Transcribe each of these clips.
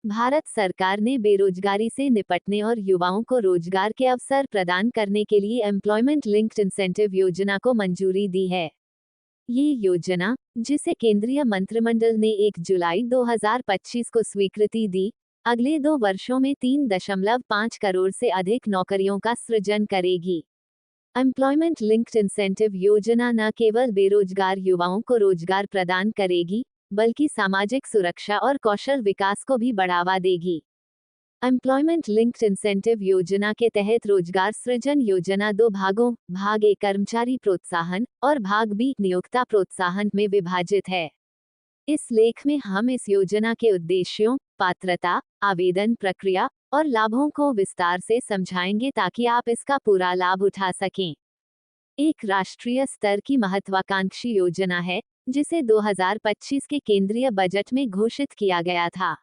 भारत सरकार ने बेरोजगारी से निपटने और युवाओं को रोजगार के अवसर प्रदान करने के लिए एम्प्लॉयमेंट लिंक्ड इंसेंटिव योजना को मंजूरी दी है। ये योजना, जिसे केंद्रीय मंत्रिमंडल ने 1 जुलाई 2025 को स्वीकृति दी, अगले 2 वर्षों में 3.5 करोड़ से अधिक नौकरियों का सृजन करेगी। एम्प्लॉयमेंट लिंक्ड इंसेंटिव योजना न केवल बेरोजगार युवाओं को रोजगार प्रदान करेगी, बल्कि सामाजिक सुरक्षा और कौशल विकास को भी बढ़ावा देगी। एम्प्लॉयमेंट लिंक्ड इंसेंटिव योजना के तहत रोजगार सृजन योजना 2 भागों, भाग ए कर्मचारी प्रोत्साहन और भाग बी नियोक्ता प्रोत्साहन में विभाजित है। इस लेख में हम इस योजना के उद्देश्यों, पात्रता, आवेदन प्रक्रिया और लाभों को विस्तार से समझाएंगे ताकि आप इसका पूरा लाभ उठा सकें। एक राष्ट्रीय स्तर की महत्वाकांक्षी योजना है, जिसे 2025 के केंद्रीय बजट में घोषित किया गया था।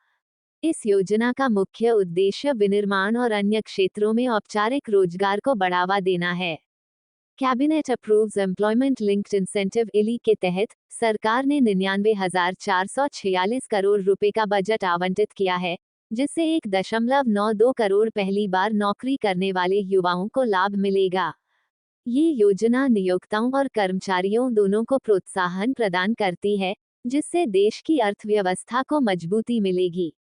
इस योजना का मुख्य उद्देश्य विनिर्माण और अन्य क्षेत्रों में औपचारिक रोजगार को बढ़ावा देना है। Cabinet approves employment linked incentive इली के तहत सरकार ने 99,446 करोड़ रुपए का बजट आवंटित किया है, जिससे 1.92 करोड़ पहली बार नौकरी करने वाले युवाओं को लाभ मिलेगा। ये योजना नियोक्ताओं और कर्मचारियों दोनों को प्रोत्साहन प्रदान करती है, जिससे देश की अर्थव्यवस्था को मजबूती मिलेगी।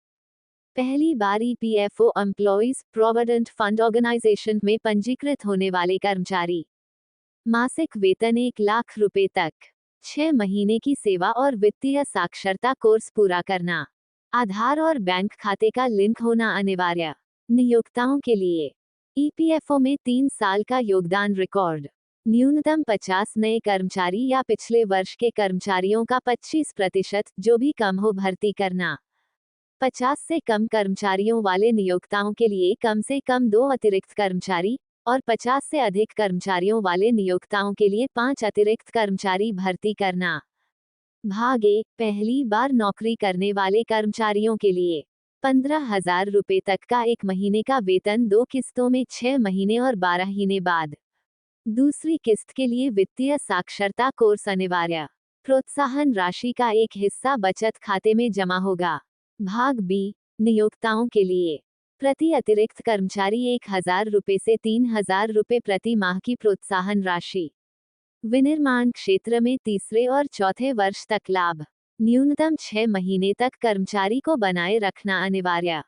पहली बार EPFO employees provident fund organisation में पंजीकृत होने वाले कर्मचारी। मासिक वेतन 1 लाख रुपए तक। 6 महीने की सेवा और वित्तीय साक्षरता कोर्स पूरा करना। आधार और बैंक खाते का लिंक होना अनिवार्य। नियोक्ताओं के लिए ईपीएफओ में 3 साल का योगदान रिकॉर्ड। न्यूनतम 50 नए कर्मचारी या पिछले वर्ष के कर्मचारियों का 25% जो भी कम हो भर्ती करना। 50 से कम कर्मचारियों वाले नियोक्ताओं के लिए कम से कम 2 अतिरिक्त कर्मचारी और 50 से अधिक कर्मचारियों वाले नियोक्ताओं के लिए 5 अतिरिक्त कर्मचारी भर्ती करना। भाग ए, पहली बार नौकरी करने वाले कर्मचारियों के लिए 15,000 रुपए तक का 1 महीने का वेतन 2 किस्तों में 6 महीने और 12 महीने बाद। दूसरी किस्त के लिए वित्तीय साक्षरता कोर्स अनिवार्य। प्रोत्साहन राशि का एक हिस्सा बचत खाते में जमा होगा। भाग बी, नियोक्ताओं के लिए प्रति अतिरिक्त कर्मचारी 1,000 रुपए से 3,000 रुपए प्रति माह की प्रोत्साहन राशि। विनिर्माण क्षेत्र में तीसरे और चौथे वर्ष तक लाभ। न्यूनतम 6 महीने तक कर्मचारी को बनाए रखना अनिवार्य।